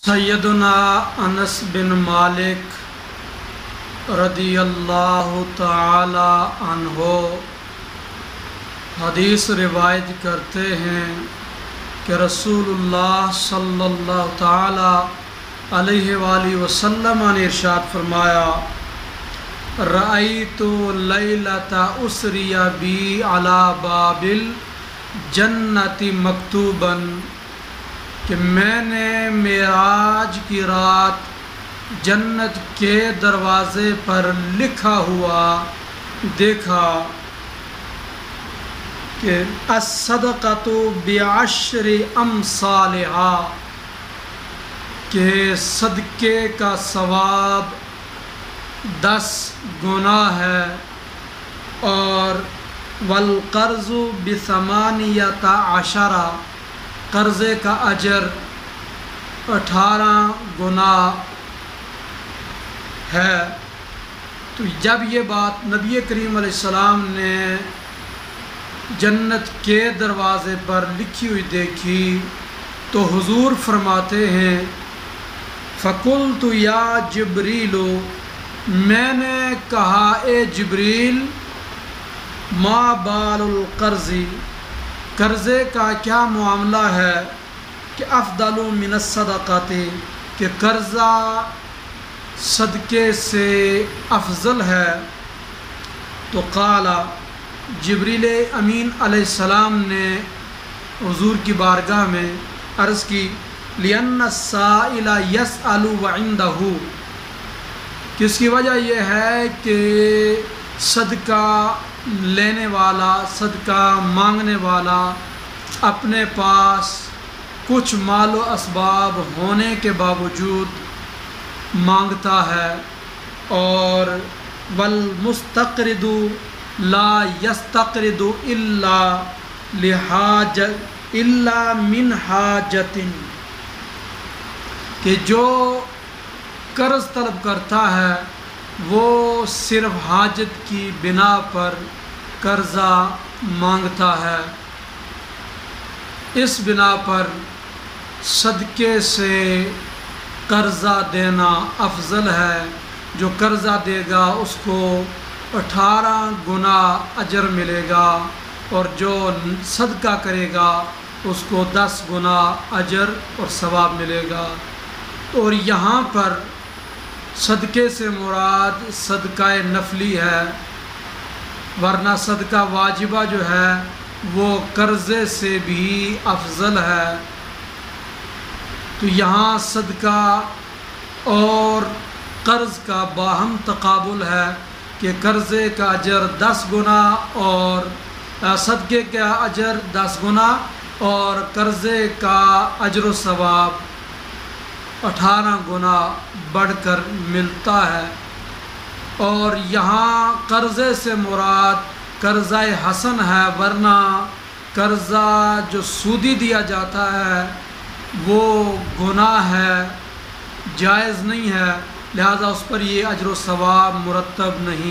سیدنا انس بن مالک رضی اللہ تعالی عنہ حدیث روایت کرتے ہیں کہ رسول اللہ صلی اللہ تعالی علیہ وآلہ وسلم نے ارشاد فرمایا: رأیت لیلۃ اسری بی علی باب الجنۃ مکتوبا، کہ میں نے معراج کی رات جنت کے دروازے پر لکھا ہوا دیکھا کہ الصدقۃ بعشر امثالھا، کہ صدقے کا ثواب 10 گنا ہے، اور والقرض ب18، قرضے کا اجر 18 گنا ہے۔ تو جب یہ بات نبی کریم علیہ السلام نے جنت کے دروازے پر لکھی ہوئی دیکھی تو حضور فرماتے ہیں: فقلت یا جبریل، میں نے کہا اے جبریل، ما بال القرض، قرضے کا کیا معاملہ ہے کہ افضل من الصدقۃ، کہ قرضہ صدقے سے افضل ہے؟ تو قال، جبریل امین علیہ السلام نے حضور کی بارگاہ میں عرض کی: لأن السائل یسأل وعندہ، کہ اس کی وجہ یہ ہے کہ صدقہ لینے والا، صدقہ مانگنے والا اپنے پاس کچھ مال و اسباب ہونے کے باوجود مانگتا ہے، اور والمستقرض لا یستقرض الا من حاجۃ، کہ جو قرض طلب کرتا ہے وہ صرف حاجت کی بنا پر قرضہ مانگتا ہے۔ اس بنا پر صدقے سے قرضہ دینا افضل ہے۔ جو قرضہ دے گا اس کو 18 گنا اجر ملے گا، اور جو صدقہ کرے گا اس کو 10 گنا اجر اور ثواب ملے گا۔ اور یہاں پر صدقے سے مراد صدقہ نفلی ہے، ورنہ صدقہ واجبہ جو ہے وہ قرضے سے بھی افضل ہے۔ تو یہاں صدقہ اور قرض کا باہم تقابل ہے کہ قرضے کا اجر 10 گنا اور صدقے کا اجر 10 گنا، اور قرضے کا اجر و ثواب 18 گنا بڑھ کر ملتا ہے۔ اور یہاں قرضے سے مراد قرضہ حسن ہے، ورنہ قرضہ جو سودی دیا جاتا ہے وہ گناہ ہے، جائز نہیں ہے، لہذا اس پر یہ اجر و ثواب مرتب نہیں۔